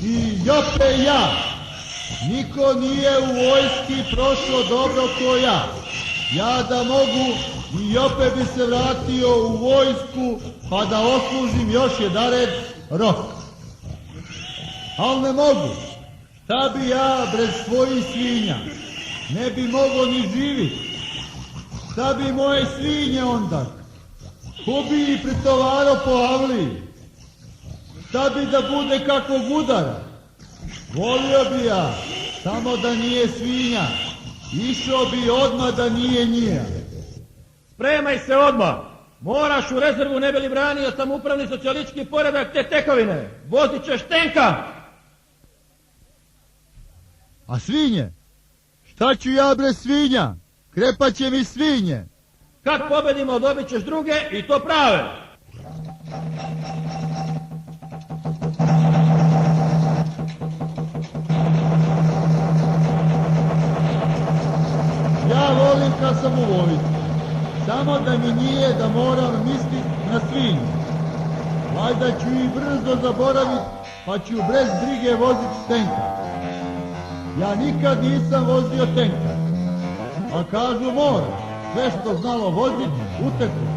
i Jope i ja. Niko nije u vojski prošlo dobro ko ja. Ja da mogu i Jope bi se vratio u vojsku pa da oslužim još jedared rok. Al ne mogu. Šta bi ja bez svojih svinja? Ne bi mogo ni živit. Šta bi moje svinje onda? Ko bi ih pritovaro po avliji? Šta bi da bude kakvog udara? Volio bi ja, samo da nije svinja. Išao bi odmah da nije njija. Spremaj se odmah. Moraš u rezervu, ne bi li branio samoupravni socijalistički poredak te tekovine. Vozit ćeš tenka. A svinje? Šta ću ja bre svinja? Krepat će mi svinje. Kad pobedimo dobit ćeš druge i to prave. Ja volim kad sam u vojsci. Samo da mi nije da moram mislit na svinju. Valjda ću ih brzo zaboravit, pa ću bez brige vozit tenka. Ja nikad nisam vozio tenka. A kažu moraš, sve što znalo vozit, uteklo.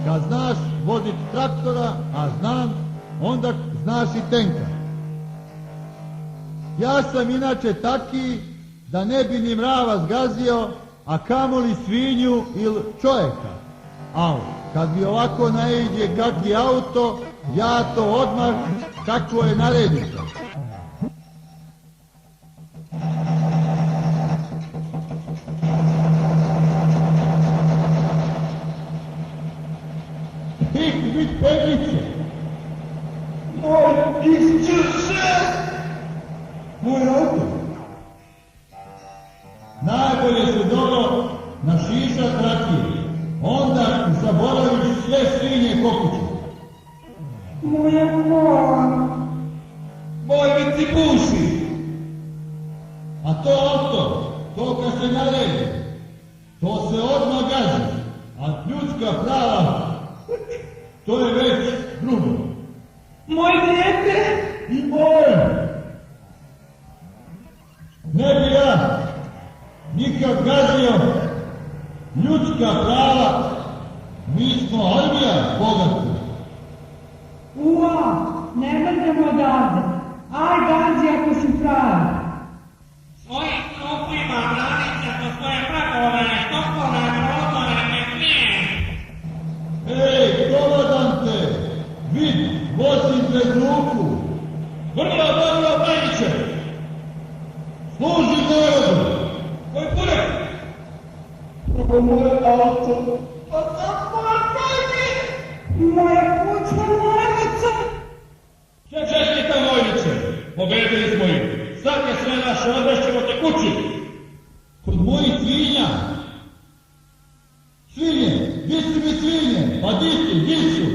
Kad znaš vozit traktora, a znam, onda znaš i tenka. Ja sam inače taki da ne bi ni mrava zgazio, a kamoli svinju ili čovjeka. Al, kad mi ovako naiđe kakvi auto, ja to odmah kako je naredito. Hik, bit peglice! Moj isčuše! Moj auto! Najbolje se dobro našišat rakije. Onda zaboraviš sve svinje kokuće. Moja mama! Moj bicipuši! A to auto, to kad se naredi, to se odmah gazi. A ljudska prava, to je već drugo. Moj dijete! I moje! Ne bi ja nikad gazio ljudska prava, mi smo armija bogati. Ua, ne mrdemo odavde. Aj, gađi ako si pravi. Svojim stopima branit ćemo svoje pragove, stopove, prozore, nekvije. Ej, komandante, vid, vozim pred ruku. Vrlo dobro, Bajniće. Služi narodu. Koji pune? Ovo moje auto. A tako moja baby. Moja kućna Vojnice. Čestita Vojnice, pobedili smo ih. Sad je sve naše, odvešćemo te kući. Kod mojih svinja. Svinje, gdje su mi svinje? Pa di su?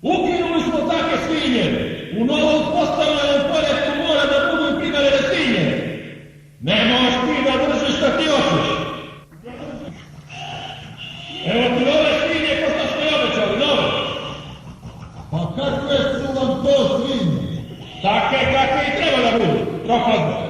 Ukinuli smo take svinje. U novom postavljenom poredku mora da budu primarene svinje. Ne možeš ti da držiš šta ti hoćeš. Evo ti nove svinje ko što smo i obećali, nove. Pa kakve su vam to svinje? Take kakve i treba da budu. Prohodno.